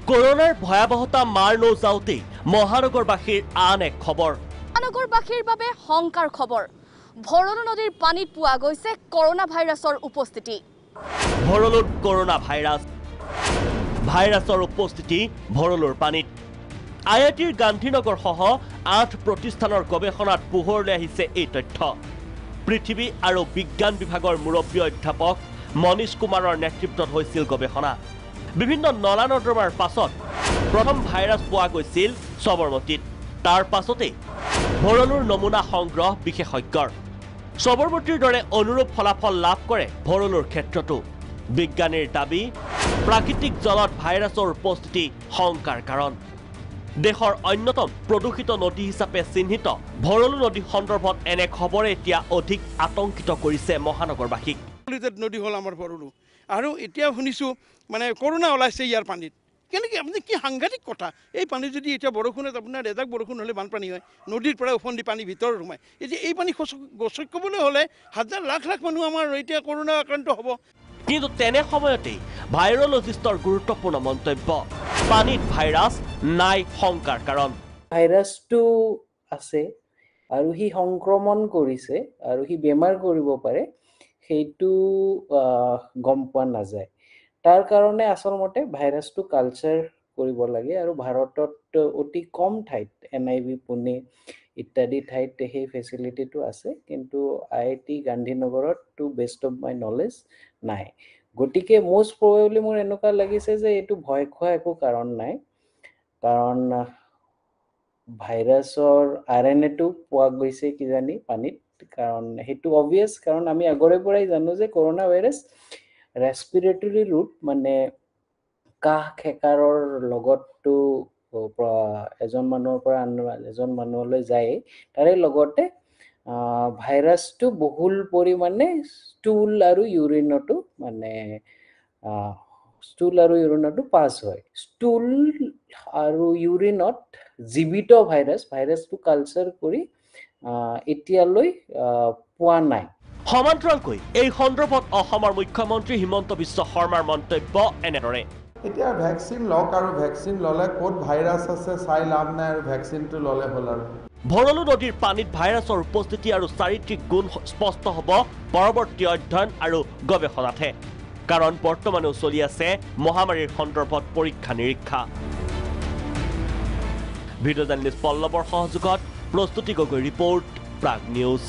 কৰোনাৰ ভয়াবহতা মাৰ নৌজাওতেই মহানগৰবাসীৰ আন এক খবৰ। মহানগৰবাসীৰ বাবে শংকাৰ খবৰ। ভৰলু নদীৰ পানীত পোৱা গৈছে কৰোনা ভাইৰাছৰ উপস্থিতি। ভৰলুত কৰোনা ভাইৰাছৰ উপস্থিতি ভৰলুৰ পানীত। আইআইটিৰ গান্ধীনগৰ সহ 8 প্ৰতিষ্ঠানৰ গৱেষণাত পোহৰলৈ আহিছে এই তথ্য। পৃথিৱী আৰু বিজ্ঞান বিভাগৰ মুৰব্বী অধ্যাপক মনীষ কুমাৰৰ নেতৃত্বত হৈছিল গৱেষণা। বিভিন্ন নলা নৰ্দমাৰ পাছত প্ৰথম ভাইৰাছ পোৱা গৈছিল সবৰমতীত। তাৰ পাছতে ভৰলুৰ নমুনা সংগ্ৰহ বিশেষজ্ঞৰ। সবৰমতীৰ দৰে অনুৰূপ ফলাফল লাভ কৰে ভৰলুৰ ক্ষেত্ৰতো। বিজ্ঞানীৰ দাবী, প্ৰাকৃতিক জলত ভাইৰাছৰ উপস্থিতি শংকাৰ কাৰণ। দেশৰ অন্যতম প্ৰদূষিত নদী হিচাপে চিহ্নিত ভৰলু নদী সন্দৰ্ভত এনে খবৰে এতিয়া অধিক আতংকিত কৰিছে মহানগৰবাসীক। নদী হ'ল আমাৰ ভৰলু আৰু এতিয়া শুনিছোঁ মানে কৰোণা ওলাইছে ইয়াৰ পানীত। কেনেকৈ আপুনি কি সাংঘাতিক কথা। এই পানী যদি এতিয়া বৰষুণত আপোনাৰ এজাক বৰষুণ হ'লে বানপানী হয়, নদীৰ পৰা উফন্দি পানী ভিতৰত সোমায়। এতিয়া এই পানী গচকিবলৈ হ'লে হাজাৰ লাখ লাখ মানুহ আমাৰ এতিয়া কৰোণা আক্ৰান্ত হ'ব। কিন্তু তেনে সময়তেই ভাইৰলজিষ্টৰ গুৰুত্বপূৰ্ণ মন্তব্য, পানীত ভাইৰাছ নাই শংকাৰ কাৰণ। ভাইৰাছটো আছে আৰু সি সংক্ৰমণ কৰিছে আৰু সি বেমাৰ কৰিব পাৰে, সেইটো গম পোৱা নাযায়। তাৰ কাৰণে আচলমতে ভাইৰাছটো কালচাৰ কৰিব লাগে আৰু ভাৰতত অতি কম ঠাইত NIV পুনে ইত্যাদি ঠাইত সেই ফেচিলিটিটো আছে, কিন্তু IIT গান্ধীনগৰত to best of my knowledge নাই। গতিকে মোষ্ট প্ৰবেবলি মোৰ এনেকুৱা লাগিছে যে এইটো ভয় খোৱা একো কাৰণ নাই, কাৰণ ভাইৰাছৰ RNA-টো পোৱা গৈছে কিজানি পানীত, কাৰণ সেইটো অবভিয়াছ। কাৰণ আমি আগৰে পৰাই জানো যে কৰোনা ভাইৰাছ ৰেস্পিৰেটৰী ৰুট, মানে কাহ খেকাৰৰ লগতো এজন মানুহৰ পৰা আন এজন মানুহলৈ যায়। তাৰে লগতে ভাইৰাছটো বহুল পৰিমাণে ষ্টুল আৰু ইউৰিনতো পাছ হয়। ষ্টুল আৰু ইউৰিনত জীৱিত ভাইৰাছটো কালচাৰ কৰি এতিয়ালৈ পোৱা নাই। সমান্তৰালকৈ এই সন্দৰ্ভত অসমৰ মুখ্যমন্ত্ৰী হিমন্ত বিশ্ব শৰ্মাৰ মন্তব্য এনেদৰে। এতিয়া ভেকচিন লওক আৰু ভেকচিন ল'লে ক'ত ভাইৰাছ আছে চাই লাভ নাই আৰু ভেকচিনটো ল'লে হ'ল আৰু। ভৰলু নদীৰ পানীত ভাইৰাছৰ উপস্থিতি আৰু চাৰিত্ৰিক গুণ স্পষ্ট হ'ব পৰৱৰ্তী অধ্যয়ন আৰু গৱেষণাতহে। কাৰণ বৰ্তমানেও চলি আছে মহামাৰীৰ সন্দৰ্ভত পৰীক্ষা নিৰীক্ষা। ভিডিঅ' জাৰ্নেলিষ্ট পল্লৱৰ সহযোগত প্ৰস্তুতি গগৈ ৰিপৰ্ট, প্ৰাগ নিউজ।